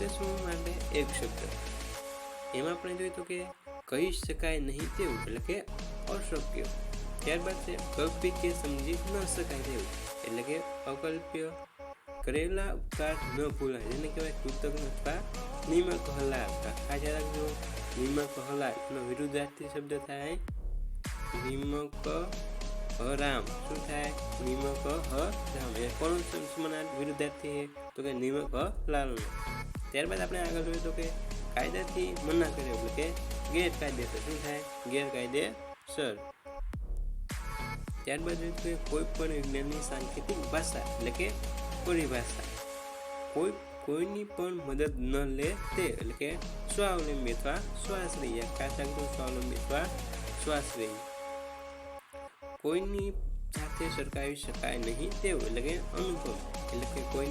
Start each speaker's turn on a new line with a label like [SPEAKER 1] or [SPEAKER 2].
[SPEAKER 1] વિશેષણ માટે એક શબ્દ, એમાં આપણે જોઈએ તો કે કહી શકાય નહીં તેવું એટલે કે અશક્ય. ત્યારબાદ છે કલ્પિત કે સમજી ન શકાય તેવું એટલે કે અકલ્પ્ય. કરેલા ઉપકાર ન ભૂલાય જેને કહેવાય કૃતજ્ઞ અથવા નિમક હલાર. ખાસ યાદ રાખજો, નિમક હલાર એનો વિરુદ્ધાર્થી શબ્દ થાય નિમક હરામ. શું થાય? નિમક હરામ. એ કોણ સમાનાર્થી વિરુદ્ધાર્થી તો કે નિમક હલાલ. ત્યારબાદ આપણે આગળ જોઈએ તો કે કાયદાથી મના કરે એટલે કે ગેરકાયદેસર. શું થાય? ગેરકાયદેસર. ત્યારબાદ જોઈએ તો કોઈ પણ વિજ્ઞાનની સાંકેતિક ભાષા એટલે કે પરિભાષા. કોઈની પણ મદદ ન લે તે એટલે કે સ્વાવલંબી અથવા સ્વાશ્રય. ખાસ રાખજો, સ્વાવલંબી અથવા સ્વાશ્રય. કોઈની સાથે સરખાવી શકાય નહીં તેવું એટલે કે અનુભવ એટલે કે કોઈની